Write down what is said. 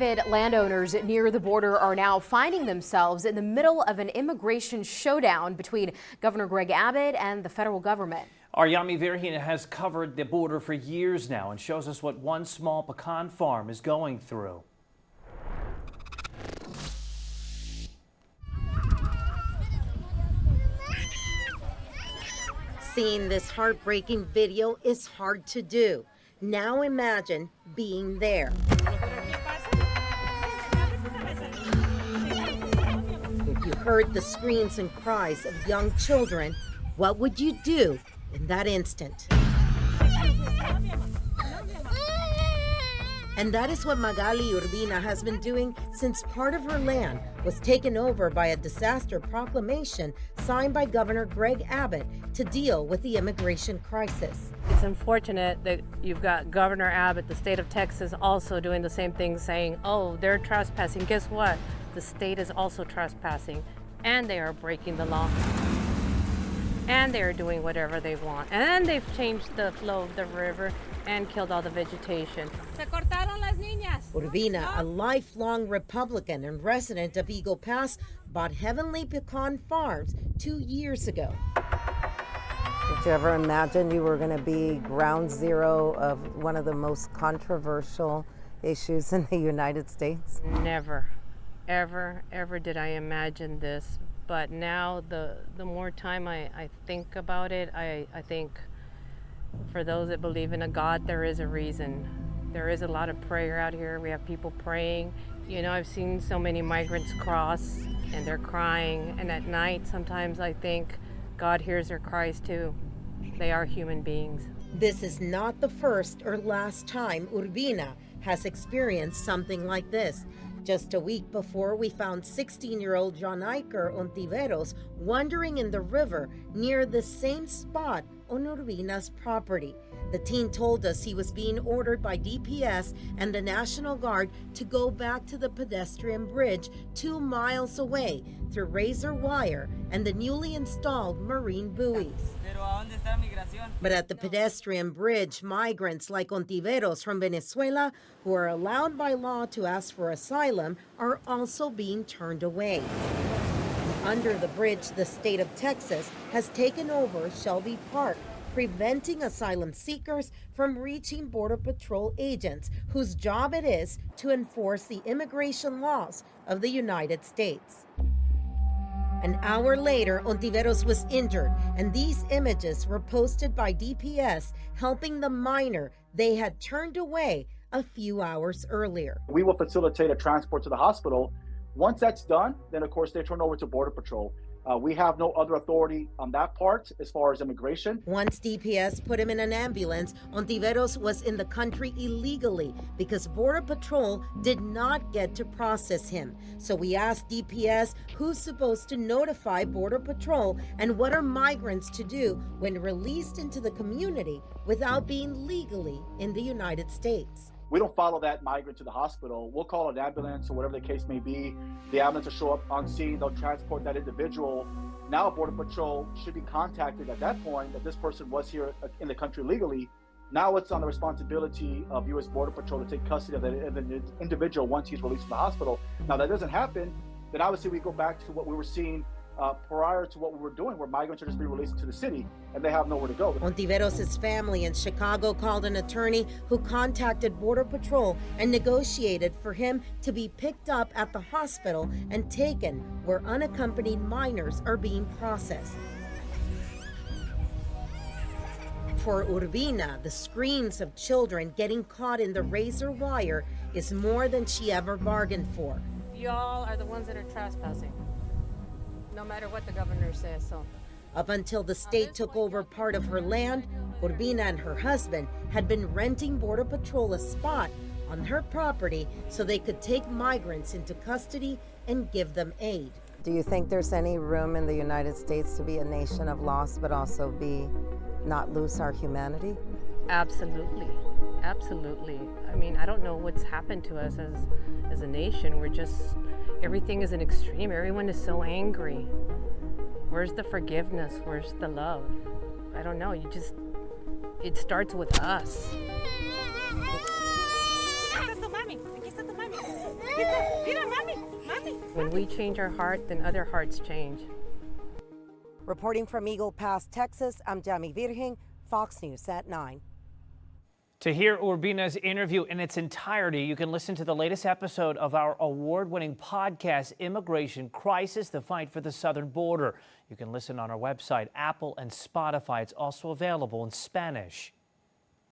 Private landowners near the border are now finding themselves in the middle of an immigration showdown between Governor Greg Abbott and the federal government. Our Yami Virgin has covered the border for years now and shows us what one small pecan farm is going through. Seeing this heartbreaking video is hard to do. Now imagine being there. If you heard the screams and cries of young children, what would you do in that instant? And that is what Magali Urbina has been doing since part of her land was taken over by a disaster proclamation signed by Governor Greg Abbott to deal with the immigration crisis. It's unfortunate that you've got Governor Abbott, the state of Texas, also doing the same thing, saying, oh, they're trespassing. Guess what? The state is also trespassing, and they are breaking the law. And they are doing whatever they want. And they've changed the flow of the river and killed all the vegetation. Se cortaron las niñas. Urbina, a lifelong Republican and resident of Eagle Pass, bought Heavenly Pecan Farms 2 years ago. Did you ever imagine you were going to be ground zero of one of the most controversial issues in the United States? Never, ever did I imagine this. But now the more time I think about it, I think for those that believe in a God, there is a reason. There is a lot of prayer out here. We have people praying. You know, I've seen so many migrants cross and they're crying. And at night, sometimes I think God hears their cries too. They are human beings. This is not the first or last time Urbina has experienced something like this. Just a week before, we found 16-year-old John Iker Ontiveros wandering in the river near the same spot on Urbina's property. The teen told us he was being ordered by DPS and the National Guard to go back to the pedestrian bridge 2 miles away through razor wire and the newly installed marine buoys. But at the pedestrian bridge, migrants like Ontiveros from Venezuela, who are allowed by law to ask for asylum, are also being turned away. Under the bridge, the state of Texas has taken over Shelby Park, preventing asylum seekers from reaching Border Patrol agents whose job it is to enforce the immigration laws of the United States. An hour later, Ontiveros was injured, and these images were posted by DPS helping the minor they had turned away a few hours earlier. We will facilitate a transport to the hospital. Once that's done, then of course they turn over to Border Patrol. We have no other authority on that part as far as immigration. Once DPS put him in an ambulance, Ontiveros was in the country illegally because Border Patrol did not get to process him. So we asked DPS who's supposed to notify Border Patrol and what are migrants to do when released into the community without being legally in the United States. We don't follow that migrant to the hospital. We'll call an ambulance or whatever the case may be. The ambulance will show up on scene. They'll transport that individual. Now Border Patrol should be contacted at that point that this person was here in the country legally. Now it's on the responsibility of U.S. Border Patrol to take custody of the individual once he's released from the hospital. Now that doesn't happen, then obviously we go back to what we were seeing prior to what we were doing, where migrants are just being released to the city and they have nowhere to go. Ontiveros' family in Chicago called an attorney who contacted Border Patrol and negotiated for him to be picked up at the hospital and taken where unaccompanied minors are being processed. For Urbina, the screams of children getting caught in the razor wire is more than she ever bargained for. Y'all are the ones that are trespassing, no matter what the governor says. So, up until the state took over part of her land, Urbina and her husband had been renting Border Patrol a spot on her property so they could take migrants into custody and give them aid. Do you think there's any room in the United States to be a nation of laws, but also not lose our humanity? Absolutely. Absolutely. I mean, I don't know what's happened to us as a nation. Everything is an extreme. Everyone is so angry. Where's the forgiveness? Where's the love? I don't know. It starts with us. When we change our heart, then other hearts change. Reporting from Eagle Pass, Texas, I'm Jami Virgen, Fox News at 9. To hear Urbina's interview in its entirety, you can listen to the latest episode of our award-winning podcast, Immigration Crisis: The Fight for the Southern Border. You can listen on our website, Apple and Spotify. It's also available in Spanish.